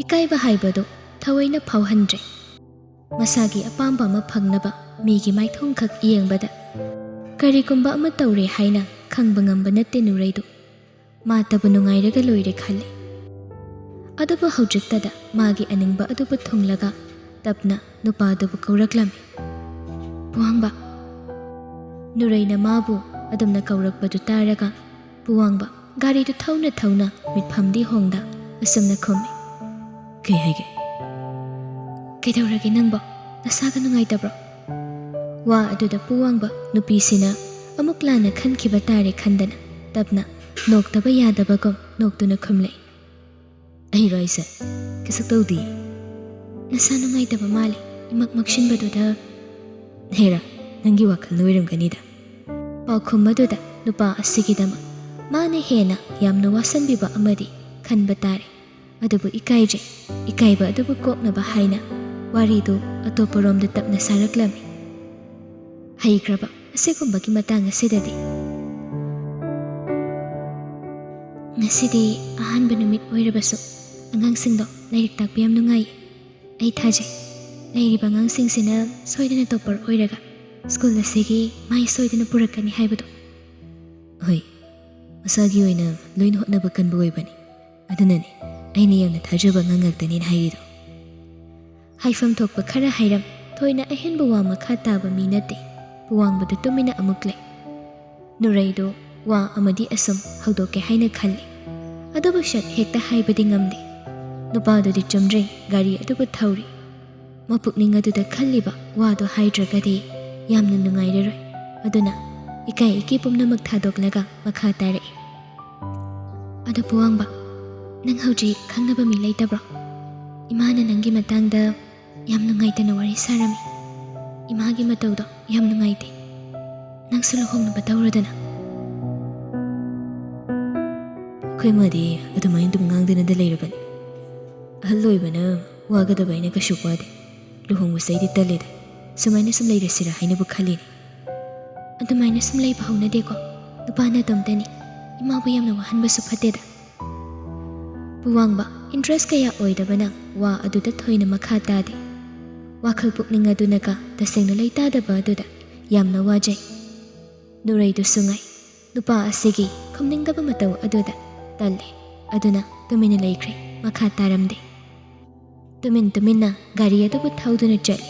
ꯏꯀꯥꯏꯕ ꯍꯥꯏꯕꯗꯨ ꯊꯑꯣꯏꯅ ꯐꯥꯎꯍꯟꯗ꯭ꯔꯦ꯫ ꯃꯁꯥꯒꯤ ꯑꯄꯥꯝꯕ ꯑꯃ ꯐꯪꯅꯕ ꯃꯤꯒꯤ ꯃꯥꯏꯊꯣꯡꯈꯛ ꯌꯦꯡꯕꯗ ꯀꯔꯤꯒꯨꯝꯕ ꯑꯃ ꯇꯧꯔꯦ ꯍꯥꯏꯅ ꯈꯪꯕ ꯉꯝꯕ ꯅꯠꯇꯦ ꯅꯨꯔꯩꯗꯨ꯫ ꯃꯥꯇꯕꯨ ꯅꯨꯡꯉꯥꯏꯔꯒ ꯂꯣꯏꯔꯦ ꯈꯜꯂꯤ꯫ ꯑꯗꯨꯕꯨ ꯍꯧꯖꯤꯛꯇꯗ ꯃꯥꯒꯤ ꯑꯅꯤꯡꯕ ꯑꯗꯨꯕꯨ ꯊꯨꯡꯂꯒ ꯇꯞꯅ ꯅꯨꯄꯥꯗꯨꯕꯨ ꯀꯧꯔꯛꯂꯝꯃꯤ꯫ ꯄꯨꯋꯥꯡꯕ꯫ ꯅꯨꯔꯩꯅ ꯃꯥꯕꯨ ꯑꯗꯨꯝꯅ ꯀꯧꯔꯛꯄꯗꯨ ꯇꯥꯔꯒ ꯄꯨꯋꯥꯡꯕ ꯒꯥꯔꯤꯗꯨ ꯊꯧꯅ ꯊꯧꯅ ꯃꯤꯠꯐꯝꯗꯤ ꯍꯣꯡꯗ ꯑꯁꯨꯝꯅ ꯈꯨꯝꯃꯤ꯫ ꯀꯩ ꯍꯥꯏꯒꯦ? ꯀꯩꯗꯧꯔꯒꯦ ꯅꯪꯕꯣ? ꯅꯁꯥꯒ ꯅꯨꯡꯉꯥꯏꯇꯕ꯭ꯔꯣ? ꯋꯥ ꯑꯗꯨꯗ ꯄꯨꯋꯥꯡꯕ ꯅꯨꯄꯤꯁꯤꯅ ꯑꯃꯨꯛ ꯂꯥꯟꯅ ꯈꯟꯈꯤꯕ ꯇꯥꯔꯦ ꯈꯟꯗꯅ ꯇꯞꯅ ꯅꯣꯛꯇꯕ ꯌꯥꯗꯕꯒꯨꯝ ꯅꯣꯛꯇꯨꯅ ꯈꯨꯝꯂꯛꯏ꯫ ꯑꯩꯔꯣ ꯑꯩꯁꯦ? ꯀꯩꯁꯨ ꯇꯧꯗꯤꯌꯦ꯫ ꯅꯁꯥ ꯅꯨꯡꯉꯥꯏꯇꯕ ꯃꯥꯜꯂꯤ ꯏꯃꯛ ꯃꯛꯁꯤꯟꯕꯗꯨꯗ꯫ ꯍꯦꯔꯥ, ꯅꯪꯒꯤ ꯋꯥꯈꯜ ꯑꯣꯏꯔꯝꯒꯅꯤꯗ꯫ ꯄꯥꯎꯈꯨꯝ ꯑꯗꯨꯗ ꯅꯨꯄꯥ ꯑꯁꯤꯒꯤꯗꯃꯛ ꯃꯥꯅ ꯍꯦꯟꯅ ꯌꯥꯝꯅ ꯋꯥꯁꯟꯕꯤꯕ ꯑꯃꯗꯤ ꯈꯟꯕ ꯇꯥꯔꯦ꯫ ꯑꯗꯨꯕꯨ ꯏꯀꯥꯏꯖꯩ꯫ ꯏꯀꯥꯏꯕ ꯑꯗꯨꯕꯨ ꯀꯣꯛꯅꯕ ꯍꯥꯏꯅ ꯋꯥꯔꯤꯗꯨ ꯑꯇꯣꯞꯄꯔꯣꯝꯗ ꯇꯞꯅ ꯁꯥꯔꯛꯂꯝꯃꯤ꯫ ꯍꯩꯈ꯭ꯔꯕ ꯑꯁꯤꯒꯨꯝꯕꯒꯤ ꯃꯇꯥꯡ ꯑꯁꯤꯗꯗꯤ ꯉꯁꯤꯗꯤ ꯑꯍꯥꯟꯕ ꯅꯨꯃꯤꯠ ꯑꯣꯏꯔꯕꯁꯨ ꯑꯉꯥꯡꯁꯤꯡꯗꯣ ꯂꯥꯏꯔꯤꯛ ꯇꯥꯛꯄ ꯌꯥꯝ ꯅꯨꯡꯉꯥꯏꯌꯦ꯫ ꯑꯩ ꯊꯥꯖꯩ ꯂꯩꯔꯤꯕ ꯑꯉꯥꯡꯁꯤꯡꯁꯤꯅ ꯁꯣꯏꯗꯅ ꯇꯣꯞꯄꯔ ꯑꯣꯏꯔꯒ ꯁ꯭ꯀꯨꯜ ꯑꯁꯤꯒꯤ ꯃꯥꯏ ꯁꯣꯏꯗꯅ ꯄꯨꯔꯛꯀꯅꯤ ꯍꯥꯏꯕꯗꯣ꯫ ꯍꯣꯏ, ꯃꯁꯥꯒꯤ ꯑꯣꯏꯅ ꯂꯣꯏꯅ ꯍꯣꯠꯅꯕ ꯀꯟꯕ ꯑꯣꯏꯕꯅꯤ꯫ ꯑꯗꯨꯅꯅꯤ ꯑꯩꯅ ꯌꯥꯝꯅ ꯊꯥꯖꯕ ꯑꯉꯥꯡ ꯉꯥꯛꯇꯅꯦꯅ ꯍꯥꯏꯔꯤꯗꯣ꯫ ꯍꯥꯏꯐꯝ ꯊꯣꯛꯄ ꯈꯔ ꯍꯥꯏꯔꯝ ꯊꯣꯏꯅ ꯑꯍꯦꯟꯕ ꯋꯥ ꯃꯈꯥ ꯇꯥꯕ ꯃꯤ ꯅꯠꯇꯦ꯫ ꯄꯨꯋꯥꯡꯕꯗꯨ ꯇꯨꯃꯤꯟꯅ ꯑꯃꯨꯛ ꯂꯩ꯫ ꯅꯨꯔꯩꯗꯨ ꯋꯥ ꯑꯃꯗꯤ ꯑꯁꯨꯝ ꯍꯧꯗꯣꯛꯀꯦ ꯍꯥꯏꯅ ꯈꯜꯂꯤ꯫ ꯑꯗꯨꯕꯨ ꯁꯠ ꯍꯦꯛꯇ ꯍꯥꯏꯕꯗꯤ ꯉꯝꯗꯦ꯫ ꯅꯨꯄꯥꯗꯨꯗꯤ ꯆꯨꯝꯗ꯭ꯔꯤꯡ ꯒꯥꯔꯤ ꯑꯗꯨꯕꯨ ꯊꯧꯔꯤ꯫ ꯃꯄꯨꯛꯅꯤꯡ ꯑꯗꯨꯗ ꯈꯜꯂꯤꯕ ꯋꯥꯗꯣ ꯍꯥꯏꯗ꯭ꯔꯒꯗꯤ ꯌꯥꯝꯅ ꯅꯨꯡꯉꯥꯏꯔꯔꯣꯏ꯫ ꯑꯗꯨꯅ ꯏꯀꯥꯏ ꯏꯀꯤ ꯄꯨꯝꯅꯃꯛ ꯊꯥꯗꯣꯛꯂꯒ ꯃꯈꯥ ꯇꯥꯔꯛꯏ꯫ ꯑꯗꯨ ꯄꯨꯋꯥꯡꯕ, ꯅꯪ ꯍꯧꯖꯤꯛ ꯈꯪꯅꯕ ꯃꯤ ꯂꯩꯇꯕ꯭ꯔꯣ? ꯏꯃꯥꯅ ꯅꯪꯒꯤ ꯃꯇꯥꯡꯗ ꯌꯥꯝ ꯅꯨꯡꯉꯥꯏꯇꯅ ꯋꯥꯔꯤ ꯁꯥꯔꯝꯃꯤ꯫ ꯏꯃꯥꯒꯤ ꯃꯇꯧꯗꯣ ꯌꯥꯝ ꯅꯨꯡꯉꯥꯏꯇꯦ꯫ ꯅꯪꯁꯨ ꯂꯨꯍꯣꯡꯅꯕ ꯇꯧꯔꯣꯗꯅ꯫ ꯑꯩꯈꯣꯏ ꯃꯥꯗꯤ ꯑꯗꯨꯃꯥꯏꯅ ꯑꯗꯨꯝ ꯉꯥꯡꯗꯅꯗ ꯂꯩꯔꯕꯅꯤ꯫ ꯑꯍꯜ ꯑꯣꯏꯕꯅ ꯋꯥꯒꯗꯕ ꯑꯩꯅ ꯀꯩꯁꯨ ꯋꯥꯗꯦ꯫ ꯂꯨꯍꯣꯡꯕꯁꯦ ꯑꯩꯗꯤ ꯇꯜꯂꯦꯗ꯫ ꯁꯨꯃꯥꯏꯅ ꯁꯨꯝ ꯂꯩꯔꯁꯤꯔꯥ ꯍꯥꯏꯅꯕꯨ ꯈꯜꯂꯤꯅꯤ꯫ ꯑꯗꯨꯃꯥꯏꯅ ꯁꯨꯝ ꯂꯩꯕ ꯍꯧꯅꯗꯦꯀꯣ꯫ ꯅꯨꯄꯥꯅ ꯑꯗꯨꯝꯇꯅꯤ꯫ ꯏꯃꯥꯕꯨ ꯌꯥꯝꯅ ꯋꯥꯍꯟꯕꯁꯨ ꯐꯠꯇꯦꯗ꯫ ꯄꯨꯋꯥꯡꯕ ꯏꯟꯇꯔꯦꯁ ꯀꯌꯥ ꯑꯣꯏꯗꯕꯅ ꯋꯥ ꯑꯗꯨꯗ ꯊꯣꯏꯅ ꯃꯈꯥ ꯇꯥꯗꯦ꯫ ꯋꯥꯈꯜ ꯄꯨꯛꯅꯤꯡ ꯑꯗꯨꯅꯒ ꯇꯁꯦꯡꯅ ꯂꯩꯇꯥꯗꯕ ꯑꯗꯨꯗ ꯌꯥꯝꯅ ꯋꯥꯖꯩ꯫ ꯅꯨꯔꯩꯗꯨꯁꯨ ꯉꯥꯏ ꯅꯨꯄꯥ ꯑꯁꯤꯒꯤ ꯈꯨꯝꯅꯤꯡꯗꯕ ꯃꯇꯧ ꯑꯗꯨꯗ ꯇꯜꯂꯦ꯫ ꯑꯗꯨꯅ ꯇꯨꯃꯤꯟꯅ ꯂꯩꯈ꯭ꯔꯦ, ꯃꯈꯥ ꯇꯥꯔꯝꯗꯦ꯫ ꯇꯨꯃꯤꯟ ꯇꯨꯃꯤꯟꯅ ꯒꯥꯔꯤ ꯑꯗꯨꯕꯨ ꯊꯧꯗꯨꯅ ꯆꯠꯂꯤ꯫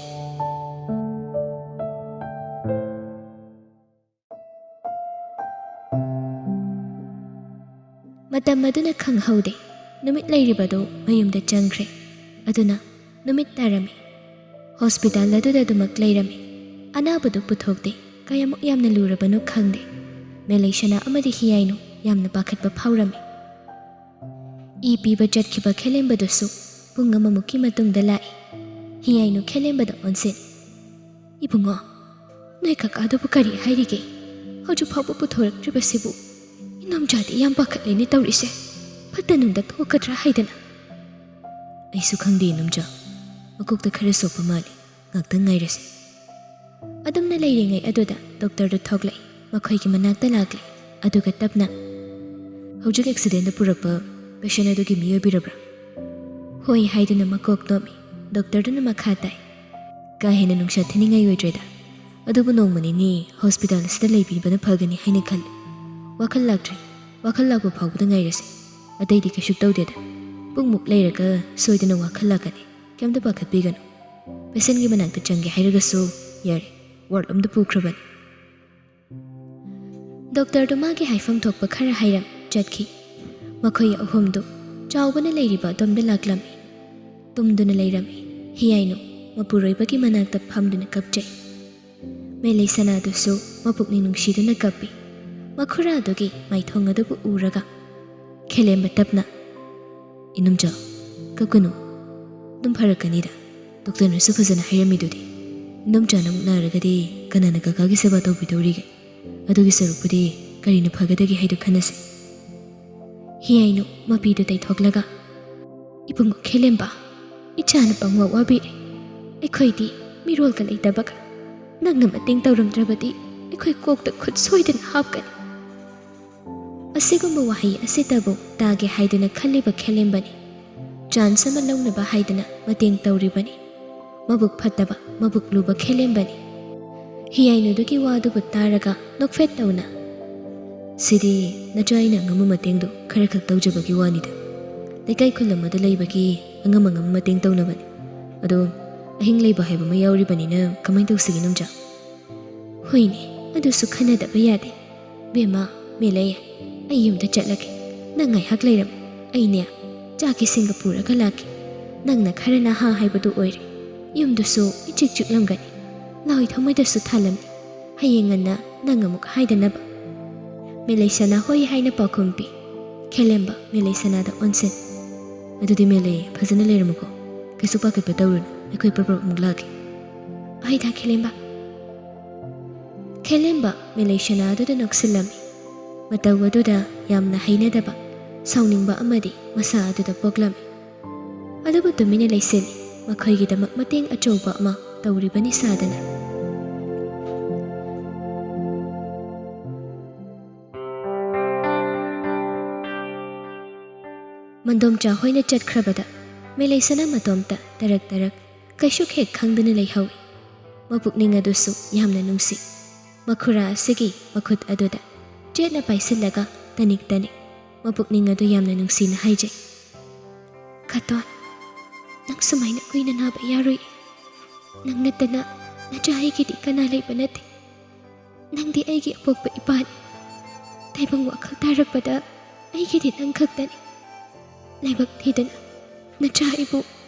ꯃꯇꯝ ꯑꯗꯨꯅ ꯈꯪꯍꯧꯗꯦ꯫ ꯅꯨꯃꯤꯠ ꯂꯩꯔꯤꯕꯗꯨ ꯃꯌꯨꯝꯗ ꯆꯪꯈ꯭ꯔꯦ꯫ ꯑꯗꯨꯅ ꯅꯨꯃꯤꯠ ꯇꯥꯔꯝꯃꯤ꯫ ꯍꯣꯁꯄꯤꯇꯥꯜ ꯑꯗꯨꯗ ꯑꯗꯨꯃꯛ ꯂꯩꯔꯝꯃꯤ꯫ ꯑꯅꯥꯕꯗꯨ ꯄꯨꯊꯣꯛꯇꯦ꯫ ꯀꯌꯥꯃꯨꯛ ꯌꯥꯝꯅ ꯂꯨꯔꯕꯅꯣ ꯈꯪꯗꯦ꯫ ꯃꯦꯂꯩꯁꯅꯥ ꯑꯃꯗꯤ ꯍꯤꯌꯥꯏꯅꯨ ꯌꯥꯝꯅ ꯄꯥꯈꯠꯄ ꯐꯥꯎꯔꯝꯃꯤ꯫ ꯏ ꯄꯤꯕ ꯆꯠꯈꯤꯕ ꯈꯦꯂꯦꯝꯕꯗꯨꯁꯨ ꯄꯨꯡ ꯑꯃꯃꯨꯛꯀꯤ ꯃꯇꯨꯡꯗ ꯂꯥꯛꯏ꯫ ꯍꯤꯌꯥꯏꯅꯨ ꯈꯦꯂꯦꯝꯕꯗ ꯑꯣꯟꯁꯤꯟ꯫ ꯏꯕꯨꯡꯉꯣ, ꯅꯣꯏ ꯀꯀꯥꯗꯨꯕꯨ ꯀꯔꯤ ꯍꯥꯏꯔꯤꯒꯦ? ꯍꯧꯖꯤꯛ ꯐꯥꯎꯕ ꯄꯨꯊꯣꯔꯛꯇ꯭ꯔꯤꯕꯁꯤꯕꯨ ꯏꯅꯣꯝꯆꯥꯗꯤ ꯌꯥꯝ ꯄꯥꯈꯠꯂꯦꯅꯦ ꯇꯧꯔꯤꯁꯦ꯫ ꯐꯠꯇ ꯅꯨꯡꯗ ꯊꯣꯛꯀꯗ꯭ꯔꯥ ꯍꯥꯏꯗꯅ꯫ ꯑꯩꯁꯨ ꯈꯪꯗꯦ ꯏꯅꯣꯝꯆꯥ꯫ ꯃꯀꯣꯛꯇ ꯈꯔ ꯁꯣꯛꯄ ꯃꯥꯜꯂꯤ꯫ ꯉꯥꯛꯇꯪ ꯉꯥꯏꯔꯁꯤ꯫ ꯑꯗꯨꯝꯅ ꯂꯩꯔꯤꯉꯩ ꯑꯗꯨꯗ ꯗꯣꯛꯇꯔꯗꯨ ꯊꯣꯛꯂꯛꯏ꯫ ꯃꯈꯣꯏꯒꯤ ꯃꯅꯥꯛꯇ ꯂꯥꯛꯂꯦ꯫ ꯑꯗꯨꯒ ꯇꯞꯅ, ꯍꯧꯖꯤꯛ ꯑꯦꯛꯁꯤꯗꯦꯟꯗ ꯄꯨꯔꯛꯄ ꯄꯦꯁꯦꯟ ꯑꯗꯨꯒꯤ ꯃꯤ ꯑꯣꯏꯕꯤꯔꯕ꯭ꯔꯥ? ꯍꯣꯏ ꯍꯥꯏꯗꯨꯅ ꯃꯀꯣꯛ ꯅꯣꯝꯃꯤ꯫ ꯗꯣꯛꯇꯔꯗꯨꯅ ꯃꯈꯥ ꯇꯥꯏ꯫ ꯀꯥ ꯍꯦꯟꯅ ꯅꯨꯡꯁꯥ ꯊꯤꯅꯤꯡꯉꯥꯏ ꯑꯣꯏꯗ꯭ꯔꯦꯗ꯫ ꯑꯗꯨꯕꯨ ꯅꯣꯡꯃ ꯅꯤꯅꯤ ꯍꯣꯁꯄꯤꯇꯥꯜ ꯑꯁꯤꯗ ꯂꯩꯕꯤꯕꯅ ꯐꯒꯅꯤ ꯍꯥꯏꯅ ꯈꯜꯂꯤ꯫ ꯋꯥꯈꯜ ꯂꯥꯛꯇ꯭ꯔꯤ꯫ ꯋꯥꯈꯜ ꯂꯥꯛꯄ ꯐꯥꯎꯕꯗ ꯉꯥꯏꯔꯁꯤ꯫ ꯑꯇꯩꯗꯤ ꯀꯩꯁꯨ ꯇꯧꯗꯦꯗ꯫ ꯄꯨꯡꯃꯨꯛ ꯂꯩꯔꯒ ꯁꯣꯏꯗꯅ ꯋꯥꯈꯜ ꯂꯥꯛꯀꯅꯤ꯫ ꯀꯩꯝꯇ ꯄꯥꯈꯠꯄꯤꯒꯅꯨ꯫ ꯄꯦꯁꯦꯟꯒꯤ ꯃꯅꯥꯛꯇ ꯆꯪꯒꯦ ꯍꯥꯏꯔꯒꯁꯨ ꯌꯥꯔꯦ, ꯋꯥꯔꯗ ꯑꯝꯗ ꯄꯨꯈ꯭ꯔꯕꯅꯤ꯫ ꯗꯣꯛꯇꯔꯗꯨ ꯃꯥꯒꯤ ꯍꯥꯏꯐꯝ ꯊꯣꯛꯄ ꯈꯔ ꯍꯥꯏꯔꯝ ꯆꯠꯈꯤ꯫ ꯃꯈꯣꯏ ꯑꯍꯨꯝꯗꯨ ꯆꯥꯎꯕꯅ ꯂꯩꯔꯤꯕ ꯑꯗꯣꯝꯗ ꯂꯥꯛꯂꯝꯃꯤ꯫ ꯇꯨꯝꯗꯨꯅ ꯂꯩꯔꯝꯃꯤ꯫ ꯍꯤꯌꯥꯏꯅꯨ ꯃꯄꯨꯔꯣꯏꯕꯒꯤ ꯃꯅꯥꯛꯇ ꯐꯝꯗꯨꯅ ꯀꯞꯆꯩ꯫ ꯃꯦꯂꯩꯁꯅꯥꯗꯨꯁꯨ ꯃꯄꯨꯛꯅꯤꯡ ꯅꯨꯡꯁꯤꯗꯨꯅ ꯀꯞꯄꯤ꯫ ꯃꯈꯨꯔꯥꯗꯨꯒꯤ ꯃꯥꯏꯊꯣꯡ ꯑꯗꯨꯕꯨ ꯎꯔꯒ ꯈꯦꯂꯦꯝꯕ ꯇꯞꯅ, ꯏꯅꯣꯝꯆꯥ, ꯀꯞꯀꯅꯨ꯫ ꯑꯗꯨꯝ ꯐꯔꯛꯀꯅꯤꯗ꯫ ꯗꯣꯛꯇꯔꯅꯁꯨ ꯐꯖꯅ ꯍꯥꯏꯔꯝꯃꯤꯗꯨꯗꯤ꯫ ꯏꯅꯣꯝꯆꯥꯅ ꯑꯃꯨꯛ ꯅꯥꯔꯒꯗꯤ ꯀꯅꯥꯅ ꯀꯀꯥꯒꯤ ꯁꯦꯕꯥ ꯇꯧꯕꯤꯗꯧꯔꯤꯒꯦ? ꯑꯗꯨꯒꯤ ꯁꯔꯨꯛꯄꯨꯗꯤ ꯀꯔꯤꯅ ꯐꯒꯗꯒꯦ ꯍꯥꯏꯗꯨ ꯈꯟꯅꯁꯤ꯫ ꯍꯤꯌꯥꯏꯅꯨ ꯃꯄꯤꯗꯨ ꯇꯩꯊꯣꯛꯂꯒ, ꯏꯕꯨꯡꯉꯣ ꯈꯦꯂꯦꯝꯕ, ꯏꯆꯥꯅ ꯄꯪꯋꯥ ꯋꯥꯕꯤꯔꯦ꯫ ꯑꯩꯈꯣꯏꯗꯤ ꯃꯤꯔꯣꯜꯒ ꯂꯩꯇꯕꯒ꯫ ꯅꯪꯅ ꯃꯇꯦꯡ ꯇꯧꯔꯝꯗ꯭ꯔꯕꯗꯤ ꯑꯩꯈꯣꯏ ꯀꯣꯛꯇ ꯈꯨꯠ ꯁꯣꯏꯗꯅ ꯍꯥꯞꯀꯅꯤ꯫ ꯑꯁꯤꯒꯨꯝꯕ ꯋꯥꯍꯩ ꯑꯁꯤꯇꯕꯨ ꯇꯥꯒꯦ ꯍꯥꯏꯗꯨꯅ ꯈꯜꯂꯤꯕ ꯈꯦꯂꯦꯝꯕꯅꯤ꯫ ꯆꯥꯟꯁ ꯑꯃ ꯂꯧꯅꯕ ꯍꯥꯏꯗꯅ ꯃꯇꯦꯡ ꯇꯧꯔꯤꯕꯅꯤ꯫ ꯃꯕꯨꯛ ꯐꯠꯇꯕ ꯃꯕꯨꯛ ꯂꯨꯕ ꯈꯦꯂꯦꯝꯕꯅꯤ꯫ ꯍꯤꯌꯥꯏꯅꯨꯗꯨꯒꯤ ꯋꯥꯗꯨꯕꯨ ꯇꯥꯔꯒ ꯅꯣꯛꯐꯦꯠ ꯇꯧꯅ "ꯁꯤꯗꯤ ꯅꯆꯥ ꯑꯩꯅ ꯑꯉꯝꯕ ꯃꯇꯦꯡꯗꯣ ꯈꯔ ꯈꯛ ꯇꯧꯖꯕꯒꯤ ꯋꯥꯅꯤꯗ꯫ ꯂꯩꯀꯥꯏ ꯈꯨꯜ ꯑꯃꯗ ꯂꯩꯕꯒꯤ ꯑꯉꯝ ꯑꯉꯝꯕ ꯃꯇꯦꯡ ꯇꯧꯅꯕꯅꯤ꯫ ꯑꯗꯣ ꯑꯍꯤꯡ ꯂꯩꯕ ꯍꯥꯏꯕ ꯑꯃ ꯌꯥꯎꯔꯤꯕꯅꯤꯅ ꯀꯃꯥꯏꯅ ꯇꯧꯁꯤꯒꯦ ꯅꯣꯡꯆꯥ?" "ꯍꯣꯏꯅꯦ, ꯑꯗꯨꯁꯨ ꯈꯟꯅꯗꯕ ꯌꯥꯗꯦ꯫ ꯕꯦꯝꯃ, ꯃꯦꯂꯩ, ꯑꯩ ꯌꯨꯝꯗ ꯆꯠꯂꯒꯦ꯫ ꯅꯪ ꯉꯥꯏꯍꯥꯛ ꯂꯩꯔꯝꯃꯨ, ꯑꯩꯅꯦ ꯆꯥꯛ ꯏꯁꯤꯡꯒ ꯄꯨꯔꯒ ꯂꯥꯛꯀꯦ꯫ ꯅꯪꯅ ꯈꯔ ꯅꯍꯥ ꯍꯥꯏꯕꯗꯨ ꯑꯣꯏꯔꯦ꯫ ꯌꯨꯝꯗꯨꯁꯨ ꯏꯆꯤꯛ ꯆꯤꯛꯂꯝꯒꯅꯤ, ꯂꯥꯎꯏ ꯊꯃꯣꯏꯗꯁꯨ ꯊꯥꯜꯂꯝꯅꯤ꯫ ꯍꯌꯦꯡ ꯉꯟꯅ ꯅꯪ ꯑꯃꯨꯛ ꯍꯥꯏꯗꯅꯕ." ꯃꯦꯂꯩ ꯁꯅꯥ ꯍꯣꯏ ꯍꯥꯏꯅ ꯄꯥꯎꯈꯨꯝ ꯄꯤ꯫ ꯈꯦꯂꯦꯝꯕ ꯃꯦꯂꯩ ꯁꯅꯥꯗ ꯑꯣꯟꯁꯤꯟ "ꯑꯗꯨꯗꯤ ꯃꯦꯂꯩ ꯐꯖꯅ ꯂꯩꯔꯝꯃꯨꯀꯣ, ꯀꯩꯁꯨ ꯄꯥꯈꯠꯄ ꯇꯧꯔꯨꯅꯨ, ꯑꯩꯈꯣꯏ ꯄ꯭ꯔꯞ ꯑꯃꯨꯛ ꯂꯥꯛꯀꯦ." "ꯍꯣꯏꯗ ꯈꯦꯂꯦꯝꯕ." ꯈꯦꯂꯦꯝꯕ ꯃꯦꯂꯩ ꯁꯅꯥ ꯑꯗꯨꯗ ꯅꯣꯛꯁꯤꯜꯂꯝꯃꯤ꯫ ꯃꯇꯧ ꯑꯗꯨꯗ ꯌꯥꯝꯅ ꯍꯩꯅꯗꯕ, ꯁꯥꯎꯅꯤꯡꯕ ꯑꯃꯗꯤ ꯃꯁꯥ ꯑꯗꯨꯗ ꯄꯣꯛꯂꯝꯃꯤ꯫ ꯑꯗꯨꯕꯨ ꯇꯨꯃꯤꯟꯅ ꯂꯩꯁꯤꯜꯂꯤ, ꯃꯈꯣꯏꯒꯤꯗꯃꯛ ꯃꯇꯦꯡ ꯑꯆꯧꯕ ꯑꯃ ꯇꯧꯔꯤꯕꯅꯤ ꯁꯥꯗꯅ꯫ ꯃꯟꯗꯣꯝꯆꯥ ꯍꯣꯏꯅ ꯆꯠꯈ꯭ꯔꯕꯗ ꯃꯦꯂꯩ ꯁꯅꯥ ꯃꯇꯣꯝꯇ ꯇꯔꯛ ꯇꯔꯛ ꯀꯩꯁꯨ ꯍꯦꯛ ꯈꯪꯗꯅ ꯂꯩꯍꯧꯏ꯫ ꯃꯄꯨꯛꯅꯤꯡ ꯑꯗꯨꯁꯨ ꯌꯥꯝꯅ ꯅꯨꯡꯁꯤ꯫ ꯃꯈꯨꯔꯥ ꯑꯁꯤꯒꯤ ꯃꯈꯨꯠ ꯑꯗꯨꯗ ꯆꯦꯠꯅ ꯄꯥꯏꯁꯤꯜꯂꯒ ꯇꯅꯤꯛ ꯇꯅꯤꯛ ꯃꯄꯨꯛꯅꯤꯡ ꯑꯗꯨ ꯌꯥꯝꯅ ꯅꯨꯡꯁꯤꯅ ꯍꯥꯏꯖꯩ "ꯀꯥꯇꯣꯟ, ꯅꯪ ꯁꯨꯃꯥꯏꯅ ꯀꯨꯏꯅ ꯅꯥꯕ ꯌꯥꯔꯣꯏ꯫ ꯅꯪ ꯅꯠꯇꯅ ꯅꯆꯥ ꯑꯩꯒꯤꯗꯤ ꯀꯅꯥ ꯂꯩꯕ ꯅꯠꯇꯦ꯫ ꯅꯪꯗꯤ ꯑꯩꯒꯤ ꯑꯄꯣꯛꯄ ꯏꯄꯥꯅꯤ꯫ ꯇꯥꯏꯕꯪ ꯋꯥꯈꯜ ꯇꯥꯔꯛꯄꯗ ꯑꯩꯒꯤꯗꯤ ꯅꯪ ꯈꯛꯇꯅꯤ꯫ ꯂꯥꯏꯕꯛ ꯊꯤꯗꯅ ꯅꯆꯥ ꯑꯩꯕꯨ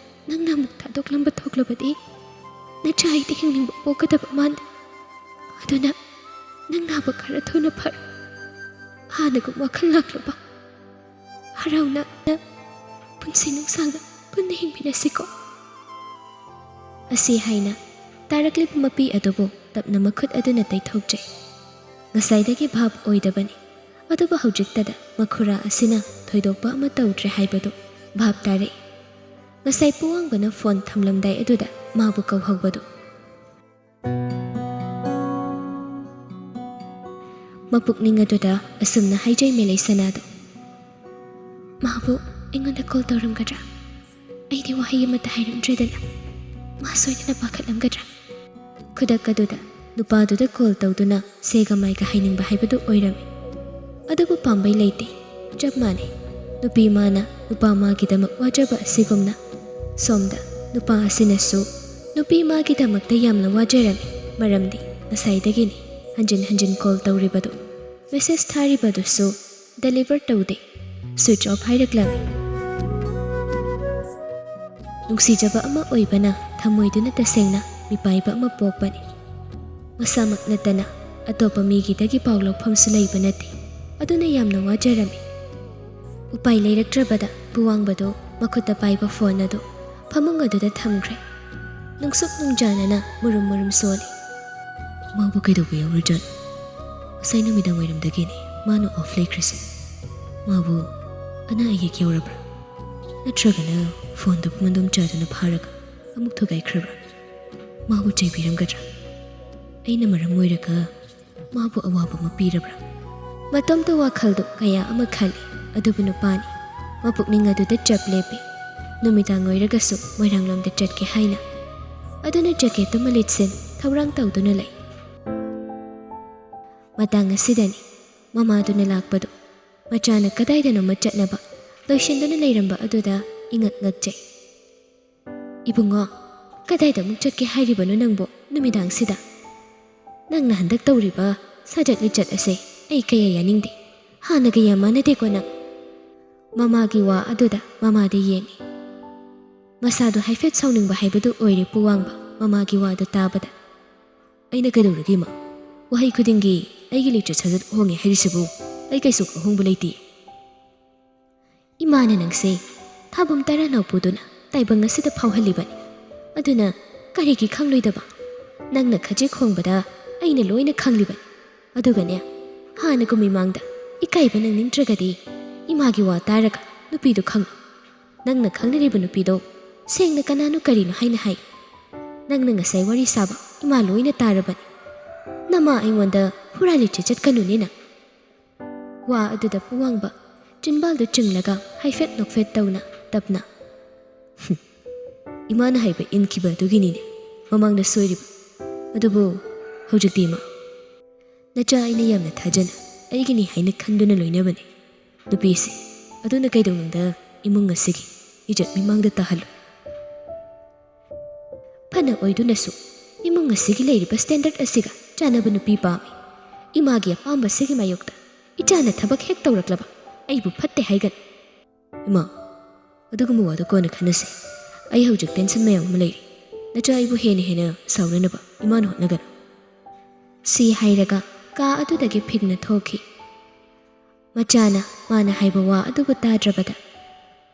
ꯅꯪꯅ ꯑꯃꯨꯛ ꯊꯥꯗꯣꯛꯂꯝꯕ ꯊꯣꯛꯂꯕꯗꯤ ꯅꯆꯥ ꯑꯩꯗꯤ ꯍꯤꯡꯅꯤꯡꯕ ꯄꯣꯛꯀꯗꯕ ꯃꯥꯟꯗꯦ꯫ ꯑꯗꯨꯅ ꯅꯪ ꯅꯥꯕ ꯈꯔ ꯊꯨꯅ ꯐꯔꯣ, ꯍꯥꯟꯅꯒꯨꯝ ꯋꯥꯈꯜ ꯂꯥꯛꯂꯕ ꯍꯔꯥꯎꯅ ꯄꯨꯟꯁꯤ ꯅꯨꯡꯁꯥꯡꯅ ꯄꯨꯟꯅ ꯍꯤꯡꯃꯤꯟꯅꯁꯤꯀꯣ." ꯑꯁꯤ ꯍꯥꯏꯅ ꯇꯥꯔꯛꯂꯤꯕ ꯃꯄꯤ ꯑꯗꯨꯕు ꯇꯞꯅ ꯃꯈꯨꯠ ꯑꯗꯨꯅ ꯇꯩꯊꯣꯛꯆꯩ꯫ ꯉꯁꯥꯏꯗꯒꯤ ꯚꯥꯞ ꯑꯣꯏꯗꯕꯅꯤ, ꯑꯗꯨꯕꯨ ꯍꯧꯖꯤꯛꯇꯗ ꯃꯈꯨꯔꯥ ꯑꯁꯤꯅ ꯊꯣꯏꯗꯣꯛꯄ ꯑꯃ ꯇꯧꯗ꯭ꯔꯦ ꯍꯥꯏꯕꯗꯨ ꯚꯥꯞ ꯇꯥꯔꯛꯏ꯫ ꯉꯁꯥꯏ ꯄꯨꯋꯥꯡꯕꯅ ꯐꯣꯟ ꯊꯝꯂꯝꯗꯥꯏ ꯑꯗꯨꯗ ꯃꯥꯕꯨ ꯀꯧꯍꯧꯕꯗꯨ꯫ ꯃꯄꯨꯛꯅꯤꯡ ꯑꯗꯨꯗ ꯑꯁꯨꯝꯅ ꯍꯥꯏꯖꯩ ꯃꯦꯂꯩ ꯁꯅꯥꯗꯣ "ꯃꯥꯕꯨ ꯑꯩꯉꯣꯟꯗ ꯀꯣꯜ ꯇꯧꯔꯝꯒꯗ꯭ꯔꯥ? ꯑꯩꯗꯤ ꯋꯥꯍꯩ ꯑꯃꯠꯇ ꯍꯥꯏꯔꯝꯗ꯭ꯔꯦꯗꯅ ꯃꯥ ꯁꯣꯏꯗꯅ ꯄꯥꯈꯠꯂꯝꯒꯗ꯭ꯔꯥ?" ꯈꯨꯗꯛ ꯑꯗꯨꯗ ꯅꯨꯄꯥꯗꯨꯗ ꯀꯣꯜ ꯇꯧꯗꯨꯅ ꯁꯦꯒ ꯃꯥꯏꯒ ꯍꯥꯏꯅꯤꯡꯕ ꯍꯥꯏꯕꯗꯨ ꯑꯣꯏꯔꯝꯃꯤ꯫ ꯑꯗꯨꯕꯨ ꯄꯥꯝꯕꯩ ꯂꯩꯇꯦ, ꯆꯞ ꯃꯥꯟꯅꯩ꯫ ꯅꯨꯄꯤ ꯃꯥꯅ ꯅꯨꯄꯥ ꯃꯥꯒꯤꯗꯃꯛ ꯋꯥꯖꯕ ꯑꯁꯤꯒꯨꯝꯅ ꯁꯣꯝꯗ ꯅꯨꯄꯥ ꯑꯁꯤꯅꯁꯨ ꯅꯨꯄꯤ ꯃꯥꯒꯤꯗꯃꯛꯇ ꯌꯥꯝꯅ ꯋꯥꯖꯔꯝꯃꯤ꯫ ꯃꯔꯝꯗꯤ ꯉꯁꯥꯏꯗꯒꯤꯅꯤ ꯍꯟꯖꯤꯟ ꯍꯟꯖꯤꯟ ꯀꯣꯜ ꯇꯧꯔꯤꯕꯗꯨ, ꯃꯦꯁꯦꯖ ꯊꯥꯔꯤꯕꯗꯨꯁꯨ ꯗꯦꯂꯤꯚꯔ ꯇꯧꯗꯦ, ꯁ꯭ꯋꯤꯆ ꯑꯣꯐ ꯍꯥꯏꯔꯛꯂꯝꯃꯤ꯫ ꯅꯨꯡꯁꯤꯖꯕ ꯑꯃ ꯑꯣꯏꯕꯅ ꯊꯃꯣꯏꯗꯨꯅ ꯇꯁꯦꯡꯅ ꯃꯤꯄꯥꯏꯕ ꯑꯃ ꯄꯣꯛꯄꯅꯤ꯫ ꯃꯁꯥꯃꯛ ꯅꯠꯇꯅ ꯑꯇꯣꯞꯄ ꯃꯤꯒꯤꯗꯒꯤ ꯄꯥꯎ ꯂꯧꯐꯝꯁꯨ ꯂꯩꯕ ꯅꯠꯇꯦ꯫ ꯑꯗꯨꯅ ꯌꯥꯝꯅ ꯋꯥꯖꯔꯝꯃꯤ꯫ ꯎꯄꯥꯏ ꯂꯩꯔꯛꯇ꯭ꯔꯕꯗ ꯄꯨꯋꯥꯡꯕꯗꯨ ꯃꯈꯨꯠꯇ ꯄꯥꯏꯕ ꯐꯣꯟ ꯑꯗꯨ ꯐꯃꯨꯡ ꯑꯗꯨꯗ ꯊꯝꯈ꯭ꯔꯦ꯫ ꯅꯨꯡꯁꯨꯛ ꯅꯨꯡꯖꯥꯅꯅ ꯃꯨꯔꯨꯝ ꯃꯨꯔꯨꯝ ꯁꯣꯜꯂꯤ꯫ ꯃꯥꯕꯨ ꯀꯩꯗꯧꯕ ꯌꯥꯎꯔꯖꯥꯠꯅꯣ? ꯉꯁꯥꯏ ꯅꯨꯃꯤꯗꯥꯡ ꯋꯥꯏꯔꯝꯗꯒꯤꯅꯤ ꯃꯥꯅ ꯑꯣꯐ ꯂꯩꯈ꯭ꯔꯤꯁꯦ꯫ ꯃꯥꯕꯨ ꯑꯅꯥ ꯑꯌꯦꯛ ꯌꯥꯎꯔꯕ꯭ꯔꯥ? ꯅꯠꯇ꯭ꯔꯒꯅ ꯐꯣꯟꯗꯨꯕꯨ ꯃꯟꯗꯣꯝꯆꯥꯗꯨꯅ ꯐꯥꯔꯒ ꯑꯃꯨꯛ ꯊꯨꯒꯥꯏꯈ꯭ꯔꯕ꯭ꯔꯥ? ꯃꯥꯕꯨ ꯆꯩꯕꯤꯔꯝꯒꯗ꯭ꯔꯥ? ꯑꯩꯅ ꯃꯔꯝ ꯑꯣꯏꯔꯒ ꯃꯥꯕꯨ ꯑꯋꯥꯕ ꯑꯃ ꯄꯤꯔꯕ꯭ꯔꯥ? ꯃꯇꯣꯝꯇ ꯋꯥꯈꯜꯗꯨ ꯀꯌꯥ ꯑꯃ ꯈꯜꯂꯤ꯫ ꯑꯗꯨꯕꯨ ꯅꯨꯄꯥꯅꯤ, ꯃꯄꯨꯛꯅꯤꯡ ꯑꯗꯨꯗ ꯆꯞ ꯂꯦꯞꯄꯤ꯫ ꯅꯨꯃꯤꯗꯥꯡ ꯑꯣꯏꯔꯒꯁꯨ ꯃꯣꯏꯔꯥꯡꯂꯣꯝꯗ ꯆꯠꯀꯦ ꯍꯥꯏꯅ꯫ ꯑꯗꯨꯅ ꯖꯦꯀꯦꯠꯇꯨꯃ ꯂꯤꯠꯁꯤꯟ ꯊꯧꯔꯥꯡ ꯇꯧꯗꯨꯅ ꯂꯩ꯫ ꯃꯇꯥꯡ ꯑꯁꯤꯗꯅꯤ ꯃꯃꯥꯗꯨꯅ ꯂꯥꯛꯄꯗꯨ꯫ ꯃꯆꯥꯅ ꯀꯗꯥꯏꯗꯅꯣꯃ ꯆꯠꯅꯕ ꯂꯣꯏꯁꯤꯟꯗꯨꯅ ꯂꯩꯔꯝꯕ ꯑꯗꯨꯗ ꯏꯉꯛ ꯉꯛꯆꯩ꯫ "ꯏꯕꯨꯡꯉꯣ, ꯀꯗꯥꯏꯗ ꯑꯃꯨꯛ ꯆꯠꯀꯦ ꯍꯥꯏꯔꯤꯕꯅꯣ ꯅꯪꯕꯨ ꯅꯨꯃꯤꯗꯥꯡꯁꯤꯗ? ꯅꯪꯅ ꯍꯟꯗꯛ ꯇꯧꯔꯤꯕ ꯁꯥꯖꯠ ꯂꯤꯆꯠ ꯑꯁꯦ ꯑꯩ ꯀꯌꯥ ꯌꯥꯅꯤꯡꯗꯦ꯫ ꯍꯥꯟꯅꯒ ꯌꯥꯝ ꯃꯥꯟꯅꯗꯦꯀꯣ ꯅꯪ?" ꯃꯃꯥꯒꯤ ꯋꯥ ꯑꯗꯨꯗ ꯃꯃꯥꯗ ꯌꯦꯡꯉꯤ꯫ ꯃꯁꯥꯗꯨ ꯍꯥꯏꯐꯦꯠ ꯁꯥꯎꯅꯤꯡꯕ ꯍꯥꯏꯕꯗꯨ ꯑꯣꯏꯔꯦ ꯄꯨꯋꯥꯡꯕ ꯃꯃꯥꯒꯤ ꯋꯥꯗꯨ ꯇꯥꯕꯗ꯫ "ꯑꯩꯅ ꯀꯩꯗꯧꯔꯒꯦ ꯏꯃꯥ? ꯋꯥꯍꯩ ꯈꯨꯗꯤꯡꯒꯤ ꯑꯩꯒꯤ ꯂꯤꯆꯠ ꯁꯥꯖꯠ ꯍꯣꯡꯉꯦ ꯍꯥꯏꯔꯤꯁꯤꯕꯨ ꯑꯩ ꯀꯩꯁꯨ ꯑꯍꯣꯡꯕ ꯂꯩꯇꯦ." "ꯏꯃꯥꯅ ꯅꯪꯁꯦ ꯊꯥꯕꯨꯝ ꯇꯔꯥ ꯅꯥꯎꯄꯨꯗꯨꯅ ꯇꯥꯏꯕꯪ ꯑꯁꯤꯗ ꯐꯥꯎꯍꯜꯂꯤꯕꯅꯤ꯫ ꯑꯗꯨꯅ ꯀꯔꯤꯒꯤ ꯈꯪꯂꯣꯏꯗꯕ? ꯅꯪꯅ ꯈꯖꯤꯛ ꯍꯣꯡꯕꯗ ꯑꯩꯅ ꯂꯣꯏꯅ ꯈꯪꯂꯤꯕꯅꯤ꯫ ꯑꯗꯨꯒꯅꯦ, ꯍꯥꯟꯅꯒꯨꯝ ꯃꯤꯃꯥꯡꯗ ꯏꯀꯥꯏꯕ ꯅꯪꯅꯤꯡꯗ꯭ꯔꯒꯗꯤ ꯏꯃꯥꯒꯤ ꯋꯥ ꯇꯥꯔꯒ ꯅꯨꯄꯤꯗꯨ ꯈꯪꯂꯨ꯫ ꯅꯪꯅ ꯈꯪꯅꯔꯤꯕ ꯅꯨꯄꯤꯗꯣ ꯁꯦꯡꯅ ꯀꯅꯥꯅꯣ ꯀꯔꯤꯅꯣ ꯍꯥꯏꯅ ꯍꯥꯏ꯫ ꯅꯪꯅ ꯉꯁꯥই ꯋꯥꯔꯤ ꯁꯥꯕ ꯏꯃꯥ ꯂꯣꯏꯅ ꯇꯥꯔꯕꯅꯤ꯫ ꯅꯃꯥ ꯑꯩꯉꯣꯟꯗ ꯍꯨꯔꯥꯜꯂꯤ ꯆꯠꯀꯅꯨꯅꯦ ꯅꯪ." ꯋꯥ ꯑꯗꯨꯗ ꯄꯨꯋꯥꯡꯕ ꯆꯤꯟꯕꯥꯜꯗꯨ ꯆꯤꯡꯂꯒ ꯍꯥꯏꯐꯦꯠ ꯅꯣꯛꯐꯦꯠ ꯇꯧꯅ ꯇꯞꯅ Imana haiba inkiba aduginine mamangda soiriba adubu hojikti ima nacha aina yamna thajana aigini haina khanduna loinabane nupisi aduna kaidonda imung asigi ijat mimangda tahalu phana oidunasu imung asigi leiriba standard asiga chanaba nupi pami imagi apamba sigi mayokta ichana thabak hek tawraklaba aibu phatte haigan ima adugumu wadu kona khanase ai hojik tension mayam ma leiri nacha aibu hena saunanaba imanu hotnagana si hairaga ka adudagi phigna thoki machana mana haiba wa adubu tadrabada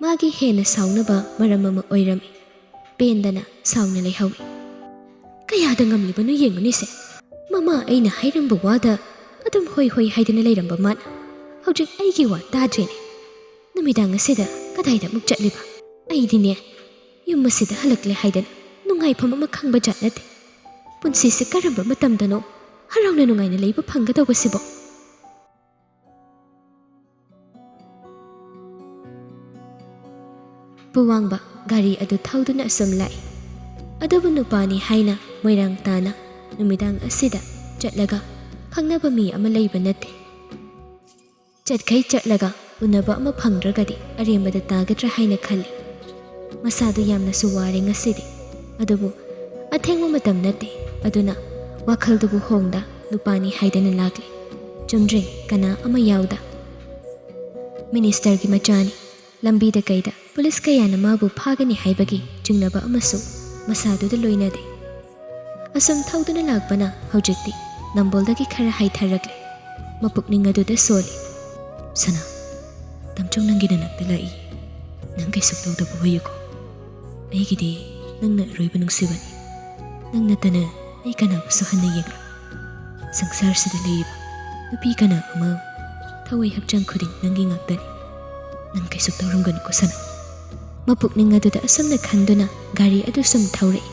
magi hena saunaba maramama oirami pendana sauna leihawi kayada ngamlibanu yenguni se mama aina hairamba wada adum hoi hoi haidana leiramba mana hojik aigi wa tadrene numidang asida kadaida muk chatliba aidine yum asida halakle haidana nungai pham ama khangba jatnate punsi se karamba matamdano harauna nungaina leiba phangadawa sibo puwangba gari adu thauduna asum lai adabu nupani haina moirang tana numidang asida chatlaga khangnaba mi ama leiba nate chatkhai chatlaga unaba ama phangragadi arembada tagadra haina khali masadu yamna suware ngasidi adubu athengma matam nate aduna wakhaldubu hongda nupani haidana lagli chumdring kana ama yauda minister gi machani lambi da kaida police kayana mabu phagani haibagi jingnaba amasu masadu da loinade asam thauduna lagbana hojikti namboldagi khara haitharagle mapukning adu da soli sana tamchong nangina nakta lai nang kay suktaw da buhay ko ay gidi nang na roy banung sibani nang natana ay kanabaso hanay yagra sangsar sa dalayba nupi kana ama thaway hakjang kuding nangi ngagtani nang kay suktaw runggan ko sana mapukning adu da asam na khanduna gari adu sum thawray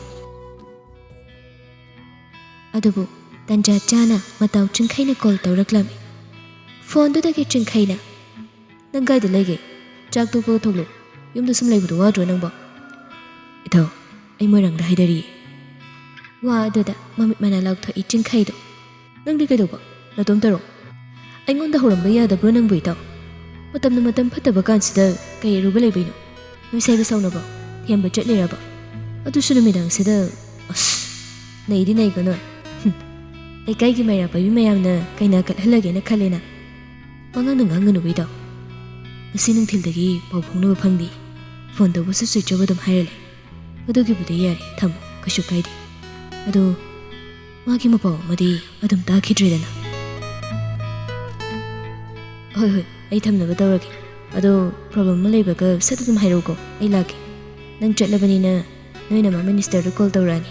adubu tanja chana mataw chingkhay na call tawraklami phone do dagi chingkhay na nang gaida lege chak to po thoglo yumda sum laibu wa dro nang ba ito ay moirang da haidari wa aduda mamit mana lauk tho I chingkhay do nang di kaido ba natom taro ay ngonda horam ba yada bro nang bu itaw matam na matam phataba kansida kay ruba laibu no nui sai ba sauna ba thiyam ba chatlera ba adu sunumidang sida as naidi nai gano ay kay gi mayra pa bi mayam na kay na kalhalage na khalena pangang nang anganu ba itaw ngasi nung thildagi pau phongnaba phangdi phone da wasu switch off dam hairale adugi bude yare tham kashu kaidi adu magi mapau madi adum ta khidredana hoi hoi ai thamnaba tawrage ado problem ma leibaga sat dum hairogo ai laki nang chatlabani na noina ma minister da call tawrani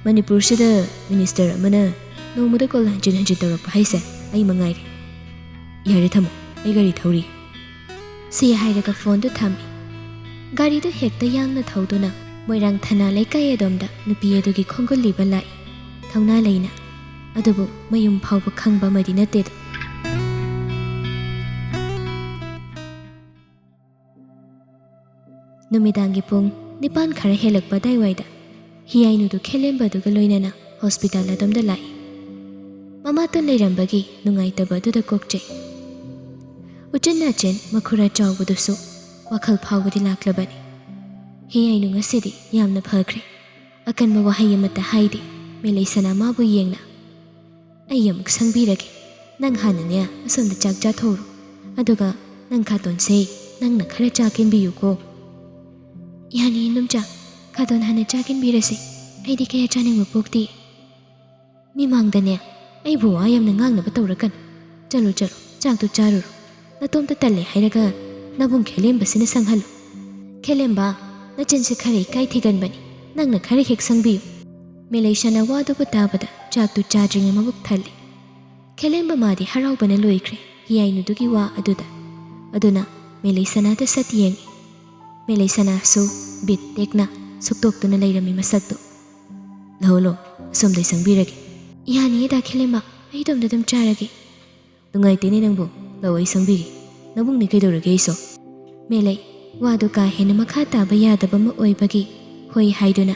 manipur sida minister amana nomada call hanjin tawrak haise ai mangai yare thamo ai gari thauri si hairaga phone do thami gari do hekta yangna thauduna moirang thana leikai adomda nupi adugi khongol liba lai thauna leina adubu mayum phawba khangba madina te numidangi pung nipan khara helakpa daiwaida hiainu du khelemba du galoinana hospital adomda lai mama to leirambagi nungaitaba du da kokche uchenna chen makhura chawbudusu wakhal phawbudi laklabani hiainu ngasidi yamna phakre akanba wahai amata haidi melai sana mabu yengna ayam sangbirage nang hananya asomda chak cha thoru aduga nang khaton sei nang na khara chakin biyu ko yani numcha khaton hana chakin birase aidi kaya chaning mapokti mimangdane ai bu ayam na ngang na batawrakan chalo chak tu charu natom ta talle hairaga nabung khelem basina sanghal khelem ba na chense khare kai thigan bani nang na khare hek sangbiu melation awadu batabada chak tu charging mabuk thalle khelem ba madi harau bana loikre hiainu dugi wa aduna melation ta satyeng melation su bit tekna suktok tu na leirami masakto lolo somdai sangbirage yani da khelem ba ai dom dam charage dungai tini nangbo lawai sangbigi nabung ni kaidorage iso melai ꯋꯥꯗꯨ ꯀꯥ ꯍꯦꯟꯅ ꯃꯈꯥ ꯇꯥꯕ ꯌꯥꯗꯕ ꯑꯃ ꯑꯣꯏꯕꯒꯤ ꯍꯣꯏ ꯍꯥꯏꯗꯨꯅ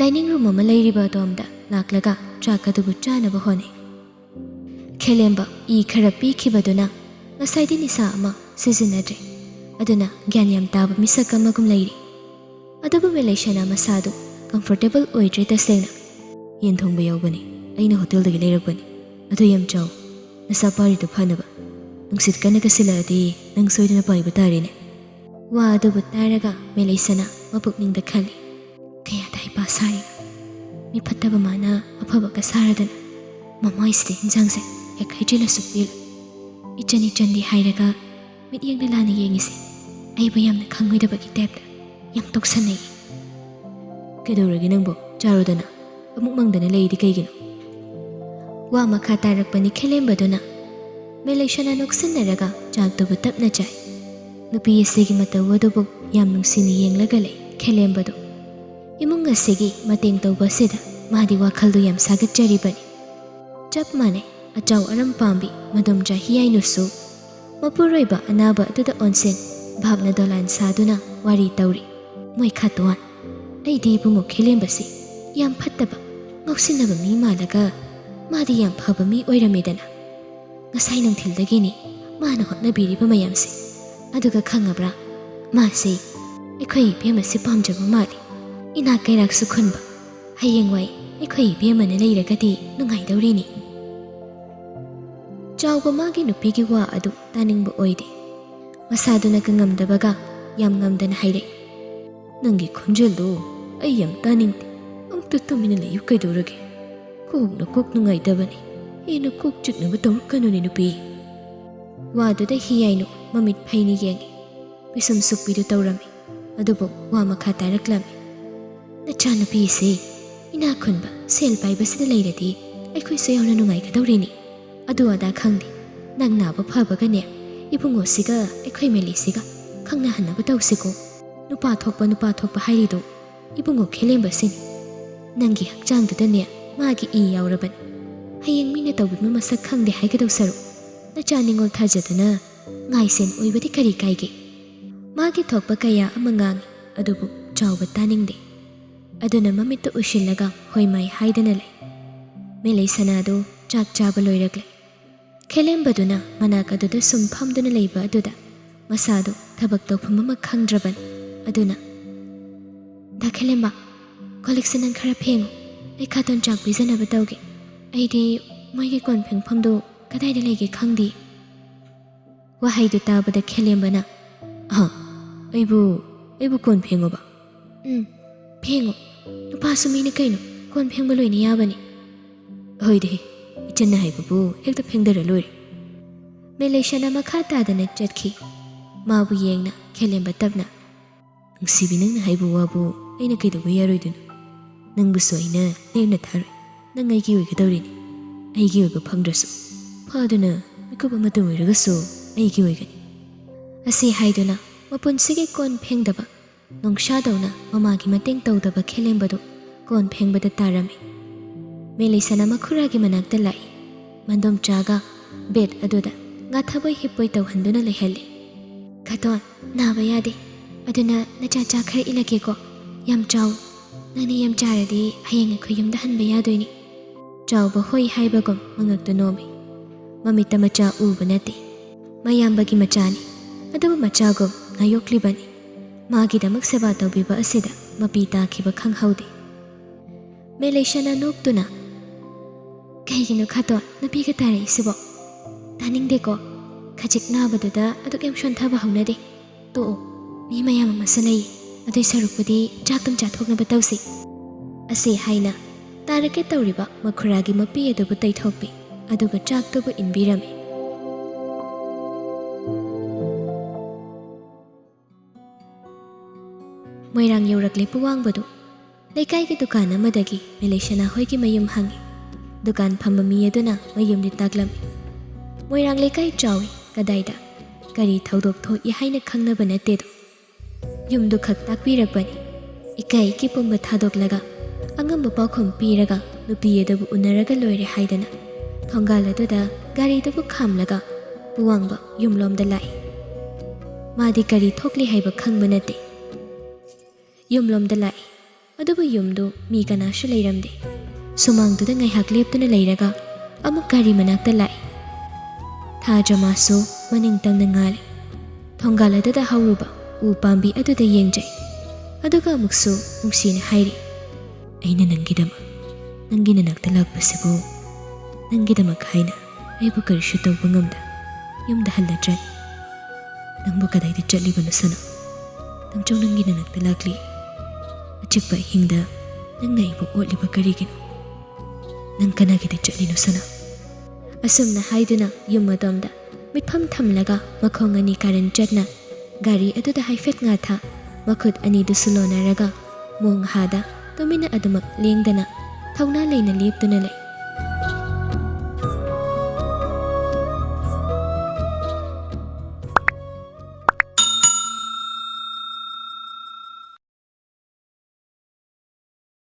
dining room ꯑꯃ ꯂꯩꯔꯤꯕ ꯑꯗꯣꯝꯗ ꯂꯥꯛꯂꯒ ꯆꯥꯛ ꯑꯗꯨꯕꯨ ꯆꯥꯅꯕ ꯍꯣꯠꯅꯩ꯫ ꯈꯦꯂꯦꯝꯕ ꯏ ꯈꯔ ꯄꯤꯈꯤꯕꯗꯨꯅ ꯉꯁꯥꯏꯗꯤ ꯅꯤꯁꯥ ꯑꯃ ꯁꯤꯖꯤꯟꯅꯗ꯭ꯔꯦ, ꯑꯗꯨꯅ ꯒ꯭ꯌꯥꯟ ꯌꯥꯝ ꯇꯥꯕ ꯃꯤꯁꯛ ꯑꯃꯒꯨꯝ ꯂꯩꯔꯤ꯫ ꯑꯗꯨꯕꯨ ꯃꯦꯂꯩꯁꯅꯥ ꯃꯁꯥꯗꯨ ꯀꯝꯐꯣꯔꯇꯦꯕꯜ ꯑꯣꯏꯗ꯭ꯔꯦ ꯇꯁꯦꯡꯅ꯫ ꯌꯦꯟ ꯊꯣꯡꯕ ꯌꯥꯎꯕꯅꯤ, ꯑꯩꯅ ꯍꯣꯇꯦꯜꯗꯒꯤ ꯂꯩꯔꯛꯄꯅꯤ, ꯑꯗꯨ ꯌꯥꯝ ꯆꯥꯎ, ꯅꯁꯥ ꯄꯥꯔꯤꯗꯨ ꯐꯅꯕ, ꯅꯨꯡꯁꯤꯠ ꯀꯟꯅ ꯁꯤꯜꯂꯛꯑꯗꯤ ꯅꯪ ꯁꯣꯏꯗꯅ ꯄꯥꯏꯕ ꯇꯥꯔꯦꯅꯦ꯫ ꯋꯥ ꯑꯗꯨꯕꯨ ꯇꯥꯔꯒ ꯃꯦꯂꯩꯁꯅꯥ ꯃꯄꯨꯛꯅꯤꯡꯗ ꯈꯜꯂꯤ, ꯀꯌꯥꯗ ꯍꯩꯄꯥ ꯁꯥꯔꯤꯕ, ꯃꯤ ꯐꯠꯇꯕ ꯃꯥꯅ ꯑꯐꯕꯒ ꯁꯥꯔꯗꯅ ꯃꯃꯥꯏꯁꯤꯗ ꯏꯟꯖꯥꯡꯁꯦ ꯍꯦꯛ ꯍꯩꯖꯤꯜꯂꯁꯨ ꯄꯦꯜꯂꯨ꯫ ꯏꯆꯟꯗꯤ ꯍꯥꯏꯔꯒ ꯃꯤꯠꯌꯦꯡꯗ ꯂꯥꯟꯅ ꯌꯦꯡꯉꯤꯁꯦ ꯑꯩꯕꯨ ꯌꯥꯝꯅ ꯈꯪꯉꯣꯏꯗꯕꯒꯤ ꯇꯥꯏꯞꯇ ꯌꯥꯝ ꯇꯣꯛꯁꯟꯅꯩ꯫ ꯀꯩꯗꯧꯔꯒꯦ ꯅꯪꯕꯨ? ꯆꯥꯔꯣꯗꯅ, ꯑꯃꯨꯛ ꯃꯪꯗꯅ ꯂꯩꯔꯤꯗꯤ ꯀꯩꯒꯤꯅꯣ? ꯋꯥ ꯃꯈꯥ ꯇꯥꯔꯛꯄꯅꯤ ꯈꯦꯂꯦꯝꯕꯗꯨꯅ꯫ ꯃꯦꯂꯩꯁꯅꯥ ꯅꯣꯛꯁꯤꯟꯅꯔꯒ ꯆꯥꯛꯇꯨꯕꯨ ꯇꯞꯅ ꯆꯥꯏ꯫ ꯅꯨꯄꯤ ꯑꯁꯤꯒꯤ ꯃꯇꯧ ꯑꯗꯨꯕꯨ ꯌꯥꯝ ꯅꯨꯡꯁꯤꯅ ꯌꯦꯡꯂꯒ ꯂꯩ ꯈꯦꯂꯦꯝꯕꯗꯨ꯫ ꯏꯃꯨꯡ ꯑꯁꯤꯒꯤ ꯃꯇꯦꯡ ꯇꯧꯕ ꯑꯁꯤꯗ ꯃꯥꯗꯤ ꯋꯥꯈꯜꯗꯨ ꯌꯥꯝ ꯁꯥꯒꯠꯆꯔꯤꯕꯅꯤ꯫ ꯆꯞ ꯃꯥꯟꯅꯩ ꯑꯆꯧ ꯑꯔꯝ ꯄꯥꯝꯕꯤ ꯃꯗꯣꯝꯆꯥ ꯍꯤꯌꯥꯏꯅꯨꯁꯨ ꯃꯄꯨꯔꯣꯏꯕ ꯑꯅꯥꯕ ꯑꯗꯨꯗ ꯑꯣꯟꯁꯤꯟ ꯚꯥꯞꯅ ꯗꯣꯂꯥꯟ ꯁꯥꯗꯨꯅ ꯋꯥꯔꯤ ꯇꯧꯔꯤ꯫ ꯃꯣꯏ ꯈꯥꯇꯣꯟ, ꯑꯩꯗꯤ ꯏꯕꯨꯡꯉꯣ ꯈꯦꯂꯦꯝꯕꯁꯤ ꯌꯥꯝ ꯐꯠꯇꯕ ꯉꯥꯎꯁꯤꯟꯅꯕ ꯃꯤ ꯃꯥꯜꯂꯒ ꯃꯥꯗꯤ ꯌꯥꯝ ꯐꯕ ꯃꯤ ꯑꯣꯏꯔꯝꯃꯦꯗꯅ꯫ ꯉꯁꯥꯏ ꯅꯨꯡꯊꯤꯜꯗꯒꯤꯅꯤ ꯃꯥꯅ ꯍꯣꯠꯅꯕꯤꯔꯤꯕ ꯃꯌꯥꯝꯁꯦ, ꯑꯗꯨꯒ ꯈꯪꯉꯕ꯭ꯔꯥ, ꯃꯥꯁꯤ ꯑꯩꯈꯣꯏ ꯏꯕꯦꯝꯃꯁꯤ ꯄꯥꯝꯖꯕ ꯃꯥꯜꯂꯤ, ꯏꯅꯥꯛ ꯀꯩꯔꯥꯛꯁꯨ ꯈꯨꯟꯕ, ꯍꯌꯦꯡꯋꯥꯏ ꯑꯩꯈꯣꯏ ꯏꯕꯦꯝꯃꯅ ꯂꯩꯔꯒꯗꯤ ꯅꯨꯡꯉꯥꯏꯗꯧꯔꯤꯅꯤ꯫ ꯆꯥꯎꯕ ꯃꯥꯒꯤ ꯅꯨꯄꯤꯒꯤ ꯋꯥ ꯑꯗꯨ ꯇꯥꯅꯤꯡꯕ ꯑꯣꯏꯗꯦ꯫ ꯃꯁꯥꯗꯨꯅꯒ ꯉꯝꯗꯕꯒ ꯌꯥꯝ ꯉꯝꯗꯅ ꯍꯥꯏꯔꯛꯏ, ꯅꯪꯒꯤ ꯈꯣꯟꯖꯦꯜꯗꯣ ꯑꯩ ꯌꯥꯝ ꯇꯥꯅꯤꯡꯗꯦ, ꯑꯃꯨꯛꯇ ꯇꯨꯃꯤꯟꯅ ꯂꯩꯌꯨ ꯀꯩꯗꯧꯔꯒꯦ? ꯀꯣꯛ ꯅꯨꯡꯉꯥꯏꯇꯕꯅꯤ, ꯍꯦꯟꯅ ꯀꯣꯛ ꯆꯤꯛꯅꯕ ꯇꯧꯔꯛꯀꯅꯨꯅꯦ ꯅꯨꯄꯤ꯫ ꯋꯥꯗꯨꯗ ꯍꯤꯌꯥꯏꯅꯨ ꯃꯃꯤꯠ ꯐꯩꯅ ꯌꯦꯡꯉꯤ꯫ ꯄꯤꯁꯨꯝ ꯁꯨꯛꯄꯤꯗꯨ ꯇꯧꯔꯝꯃꯤ, ꯑꯗꯨꯕꯨ ꯋꯥ ꯃꯈꯥ ꯇꯥꯔꯛꯂꯝꯃꯤ꯫ ꯅꯆꯥꯅꯨꯄꯤꯁꯤ ꯏꯅꯥꯛ ꯈꯨꯟꯕ ꯁꯦꯜ ꯄꯥꯏꯕꯁꯤꯗ ꯂꯩꯔꯗꯤ ꯑꯩꯈꯣꯏꯁꯨ ꯌꯥꯝꯅ ꯅꯨꯡꯉꯥꯏꯒꯗꯧꯔꯤꯅꯤ꯫ ꯑꯗꯨ ꯑꯗꯥ ꯈꯪꯗꯦ, ꯅꯪ ꯅꯥꯕ ꯐꯕꯒꯅꯦ ꯏꯕꯨꯡꯉꯣꯁꯤꯒ ꯑꯩꯈꯣꯏ ꯃꯦꯂꯤꯁꯤꯒ ꯈꯪꯅꯍꯟꯅꯕ ꯇꯧꯁꯤꯀꯣ꯫ ꯅꯨꯄꯥ ꯊꯣꯛꯄ ꯍꯥꯏꯔꯤꯗꯣ ꯏꯕꯨꯡꯉꯣ ꯈꯦꯂꯦꯝꯕꯁꯤꯅꯤ꯫ ꯅꯪꯒꯤ ꯍꯛꯆꯥꯡꯗꯨꯗꯅꯦ ꯃꯥꯒꯤ ꯏ ꯌꯥꯎꯔꯕꯅꯤ꯫ ꯍꯌꯦꯡ ꯃꯤꯅ ꯇꯧꯕꯤꯕ ꯃꯁꯛ ꯈꯪꯗꯦ ꯍꯥꯏꯒꯗꯧ ꯁꯔꯨꯛ ꯅꯆꯥ ꯅꯤꯡꯉꯣꯜ ꯊꯥꯖꯗꯅ ꯉꯥꯏꯁꯦꯟ ꯑꯣꯏꯕꯗꯤ ꯀꯔꯤ ꯀꯥꯏꯒꯦ? ꯃꯥꯒꯤ ꯊꯣꯛꯄ ꯀꯌꯥ ꯑꯃ ꯉꯥꯡꯉꯤ, ꯑꯗꯨꯕꯨ ꯆꯥꯎꯕ ꯇꯥꯅꯤꯡꯗꯦ꯫ ꯑꯗꯨꯅ ꯃꯃꯤꯠꯇ ꯎꯏꯁꯤꯜꯂꯒ ꯍꯣꯏ ꯃꯥꯏ ꯍꯥꯏꯗꯅ ꯂꯩ꯫ ꯃꯦꯂꯩꯁꯅꯥꯗꯨ ꯆꯥꯛ ꯆꯥꯕ ꯂꯣꯏꯔꯛꯂꯦ꯫ ꯈꯦꯂꯦꯝꯕꯗꯨꯅ ꯃꯅꯥꯛ ꯑꯗꯨꯗ ꯁꯨꯝ ꯐꯝꯗꯨꯅ ꯂꯩꯕ ꯑꯗꯨꯗ ꯃꯁꯥꯗꯨ ꯊꯕꯛ ꯇꯧꯐꯝ ꯑꯃ ꯈꯪꯗ꯭ꯔꯕꯅꯤ꯫ ꯑꯗꯨꯅ, ꯗꯥ ꯈꯦꯂꯦꯝꯕ, ꯀꯣꯜꯂꯤꯛꯁꯦ ꯅꯪ ꯈꯔ ꯐꯦꯡꯉꯨ, ꯑꯩ ꯈꯥꯇꯣꯟ ꯆꯥꯛ ꯄꯤꯖꯅꯕ ꯇꯧꯒꯦ꯫ ꯑꯩꯗꯤ ꯃꯣꯏꯒꯤ ꯀꯣꯟ ꯐꯦꯡꯐꯝꯗꯨ ꯀꯗꯥꯏꯗ ꯂꯩꯒꯦ ꯈꯪꯗꯦ꯫ ꯋꯥꯍꯩꯗꯨ ꯇꯥꯕꯗ ꯈꯦꯂꯦꯝꯕꯅ, ꯑꯩꯕꯨ ꯀꯣꯟ ꯐꯦꯡꯉꯨꯕ? ꯐꯦꯡꯉꯨ, ꯅꯨꯄꯥꯁꯨ ꯃꯤꯅ ꯀꯩꯅꯣ, ꯀꯣꯟ ꯐꯦꯡꯕ ꯂꯣꯏꯅ ꯌꯥꯕꯅꯤ꯫ ꯍꯣꯏꯗꯤ ꯏꯆꯟꯅ ꯍꯥꯏꯕꯕꯨ ꯍꯦꯛꯇ ꯐꯦꯡꯗꯔ ꯂꯣꯏꯔꯦ꯫ ꯃꯦꯂꯩꯁꯅꯥ ꯃꯈꯥ ꯇꯥꯗꯅ ꯆꯠꯈꯤ꯫ ꯃꯥꯕꯨ ꯌꯦꯡꯅ ꯈꯦꯂꯦꯝꯕ ꯇꯞꯅ, ꯅꯨꯡꯁꯤꯕꯤ, ꯅꯪꯅ ꯍꯥꯏꯕ ꯋꯥꯕꯨ ꯑꯩꯅ ꯀꯩꯗꯧꯕ ꯌꯥꯔꯣꯏꯗꯣꯏꯅꯣ? ꯅꯪꯕꯨꯁꯨ ꯑꯩꯅ ꯂꯦꯝꯅ ꯊꯥꯔꯣꯏ, ꯅꯪ ꯑꯩꯒꯤ ꯑꯣꯏꯒꯗꯧꯔꯤꯅꯤ꯫ ꯑꯩꯒꯤ ꯑꯣꯏꯕ ꯐꯪꯗ꯭ꯔꯁꯨ ꯐꯗꯨꯅ ꯃꯤꯀꯨꯞ ꯑꯃꯇ ꯑꯣꯏꯔꯒꯁꯨ ꯑꯩꯒꯤ ꯑꯣꯏꯒꯅꯤ꯫ ꯑꯁꯤ ꯍꯥꯏꯗꯨꯅ ꯃꯄꯨꯟꯁꯤꯒꯤ ꯀꯣꯟ ꯐꯦꯡꯗꯕ, ꯅꯣꯡꯁꯥꯗꯧꯅ ꯃꯃꯥꯒꯤ ꯃꯇꯦꯡ ꯇꯧꯗꯕ ꯈꯦꯂꯦꯝꯕꯗꯨ ꯀꯣꯟ ꯐꯦꯡꯕꯗ ꯇꯥꯔꯝꯃꯤ꯫ ꯃꯦꯂꯩꯁꯅꯥ ꯃꯈꯨꯔꯥꯒꯤ ꯃꯅꯥꯛꯇ ꯂꯥꯛꯏ꯫ ꯃꯟꯗꯣꯝꯆꯥꯒ ꯕꯦꯠ ꯑꯗꯨꯗ ꯉꯥꯊꯕꯣꯏ ꯍꯤꯞꯄꯣꯏ ꯇꯧꯍꯟꯗꯨꯅ ꯂꯩꯍꯜꯂꯤ꯫ ꯈꯥꯇꯣꯟ, ꯅꯥꯕ ꯌꯥꯗꯦ, ꯑꯗꯨꯅ ꯅꯆꯥ ꯆꯥꯛ ꯈꯔ ꯏꯜꯂꯛꯀꯦꯀꯣ, ꯌꯥꯝ ꯆꯥꯎ, ꯅꯪꯅ ꯌꯥꯝ ꯆꯥꯔꯗꯤ ꯍꯌꯦꯡ ꯑꯩꯈꯣꯏ ꯌꯨꯝꯗ ꯍꯟꯕ ꯌꯥꯗꯣꯏꯅꯤ꯫ ꯆꯥꯎꯕ ꯍꯣꯏ ꯍꯥꯏꯕꯒꯨꯝ ꯃꯉꯛꯇ ꯅꯣꯝꯃꯤ꯫ ꯃꯃꯤꯠꯇ ꯃꯆꯥ ꯎꯕ ꯅꯠꯇꯦ, ꯃꯌꯥꯝꯕꯒꯤ ꯃꯆꯥꯅꯤ, ꯑꯗꯨꯕꯨ ꯃꯆꯥꯒꯨꯝ ꯉꯥꯌꯣꯛꯂꯤꯕꯅꯤ꯫ ꯃꯥꯒꯤꯗꯃꯛ ꯁꯦꯕꯥ ꯇꯧꯕꯤꯕ ꯑꯁꯤꯗ ꯃꯄꯤ ꯇꯥꯈꯤꯕ ꯈꯪꯍꯧꯗꯦ꯫ ꯃꯦꯂꯩꯁꯅꯥ ꯅꯣꯛꯇꯨꯅ, ꯀꯩꯒꯤꯅꯣ ꯈꯥꯇꯣꯟ ꯅꯨꯄꯤꯒ ꯇꯥꯔꯛꯏꯁꯤꯕꯣ? ꯇꯥꯅꯤꯡꯗꯦꯀꯣ, ꯈꯖꯤꯛ ꯅꯥꯕꯗꯨꯗ ꯑꯗꯨꯛ ꯌꯥꯝ ꯁꯣꯟꯊꯕ ꯍꯧꯅꯗꯦ꯫ ꯇꯣꯛꯑꯣ, ꯃꯤ ꯃꯌꯥꯝ ꯑꯃꯁꯨ ꯂꯩ, ꯑꯗꯨꯏ ꯁꯔꯨꯛꯄꯨꯗꯤ ꯆꯥꯛꯇꯨꯝ ꯆꯥꯊꯣꯛꯅꯕ ꯇꯧꯁꯤ꯫ ꯑꯁꯤ ꯍꯥꯏꯅ ꯇꯥꯔꯛꯀꯦ ꯇꯧꯔꯤꯕ ꯃꯈꯨꯔꯥꯒꯤ ꯃꯄꯤ ꯑꯗꯨꯕꯨ ꯇꯩꯊꯣꯛꯄꯤ, ꯑꯗꯨꯒ ꯆꯥꯛꯇꯨꯕꯨ ꯏꯟꯕꯤꯔꯝꯃꯤ꯫ ꯃꯣꯏꯔꯥꯡ ꯌꯧꯔꯛꯂꯦ ꯄꯨꯋꯥꯡꯕꯗꯨ꯫ ꯂꯩꯀꯥꯏꯒꯤ ꯗꯨꯀꯥꯟ ꯑꯃꯗꯒꯤ ꯃꯦꯂꯩꯁꯅꯥ ꯍꯣꯏꯒꯤ ꯃꯌꯨꯝ ꯍꯪꯉꯤ꯫ ꯗꯨꯀꯥꯟ ꯐꯝꯕ ꯃꯤ ꯑꯗꯨꯅ ꯃꯌꯨꯝꯗꯤ ꯇꯥꯛꯂꯝꯃꯤ꯫ ꯃꯣꯏꯔꯥꯡ ꯂꯩꯀꯥꯏ ꯆꯥꯎꯏ, ꯀꯗꯥꯏꯗ ꯀꯔꯤ ꯊꯧꯗꯣꯛ ꯊꯣꯛꯏ ꯍꯥꯏꯅ ꯈꯪꯅꯕ ꯅꯠꯇꯦꯗꯣ꯫ ꯌꯨꯝꯗꯨ ꯈꯛ ꯇꯥꯛꯄꯤꯔꯛꯄꯅꯤ꯫ ꯏꯀꯥꯏ ꯏꯄꯨꯝꯕ ꯊꯥꯗꯣꯛꯂꯒ ꯑꯉꯝꯕ ꯄꯥꯎꯈꯨꯝ ꯄꯤꯔꯒ ꯅꯨꯄꯤ ꯑꯗꯨꯕꯨ ꯎꯅꯔꯒ ꯂꯣꯏꯔꯦ ꯍꯥꯏꯗꯅ ꯊꯣꯡꯒꯥꯜ ꯑꯗꯨꯗ ꯒꯥꯔꯤꯗꯨꯕꯨ ꯈꯥꯝꯂꯒ ꯄꯨꯋꯥꯡꯕ ꯌꯨꯝꯂꯣꯝꯗ ꯂꯥꯛꯏ꯫ ꯃꯥꯗꯤ ꯀꯔꯤ ꯊꯣꯛꯂꯤ ꯍꯥꯏꯕ ꯈꯪꯕ ꯅꯠꯇꯦ꯫ ꯌꯨꯝꯂꯣꯝꯗ ꯂꯥꯛꯏ, ꯑꯗꯨꯕꯨ ꯌꯨꯝꯗꯨ ꯃꯤ ꯀꯅꯥꯁꯨ ꯂꯩꯔꯝꯗꯦ꯫ ꯁꯨꯃꯥꯡꯗꯨꯗ ꯉꯥꯏꯍꯥꯛ ꯂꯦꯞꯇꯨꯅ ꯂꯩꯔꯒ ꯑꯃꯨꯛ ꯒꯥꯔꯤ ꯃꯅꯥꯛꯇ ꯂꯥꯛꯏ꯫ ꯊꯥꯗ꯭ꯔꯃꯥꯁꯨ ꯃꯅꯤꯡ ꯇꯝꯅ ꯉꯥꯜꯂꯤ꯫ ꯊꯣꯡꯒꯥꯜ ꯑꯗꯨꯗ ꯍꯧꯔꯨꯕ ꯎ ꯄꯥꯝꯕꯤ ꯑꯗꯨꯗ ꯌꯦꯡꯖꯩ, ꯑꯗꯨꯒ ꯑꯃꯨꯛꯁꯨ ꯅꯨꯡꯁꯤꯅ ꯍꯥꯏꯔꯤ, ꯑꯩꯅ ꯅꯪꯒꯤꯗꯃꯛ ꯅꯪꯒꯤ ꯅꯅꯥꯛꯇ ꯂꯥꯛꯄꯁꯤꯕꯨ ꯅꯪꯒꯤꯗꯃꯛ ꯍꯥꯏꯅ ꯑꯩꯕꯨ ꯀꯔꯤꯁꯨ ꯇꯧꯕ ꯉꯝꯗ ꯌꯨꯝꯗ ꯍꯜꯂꯗ꯭ꯔꯅꯤ? ꯅꯪꯕꯨ ꯀꯗꯥꯏꯗ ꯆꯠꯂꯤꯕꯅꯣ ꯁꯅꯥ? ꯇꯝꯆꯧ ꯅꯪꯒꯤ ꯅꯅꯥꯛꯇ ꯂꯥꯛꯂꯤ꯫ ꯑꯆꯤꯛꯄ ꯑꯍꯤꯡꯗ ꯅꯪꯅ ꯑꯩꯕꯨ ꯑꯣꯠꯂꯤꯕ ꯀꯔꯤꯒꯤꯅꯣ? ꯅꯪ ꯀꯅꯥꯒꯤꯗ ꯆꯠꯂꯤꯅꯣ ꯁꯅꯥ? ꯑꯁꯨꯝꯅ ꯍꯥꯏꯗꯨꯅ ꯌꯨꯝ ꯑꯗꯣꯝꯗ ꯃꯤꯠꯐꯝ ꯊꯝꯂꯒ ꯃꯈꯣꯡ ꯑꯅꯤ ꯀꯥꯔꯟ ꯆꯠꯅ ꯒꯥꯔꯤ ꯑꯗꯨꯗ ꯍꯥꯏꯐꯦꯠ ꯉꯥꯊ ꯃꯈꯨꯠ ꯑꯅꯤꯗꯨꯁꯨ ꯂꯣꯟꯅꯔꯒ ꯃꯣꯡꯍꯥꯗ ꯇꯨꯃꯤꯟꯅ ꯑꯗꯨꯃꯛ ꯂꯦꯡꯗꯅ ꯊꯧꯅꯥ ꯂꯩꯅ ꯂꯦꯞꯇꯨꯅ ꯂꯩ꯫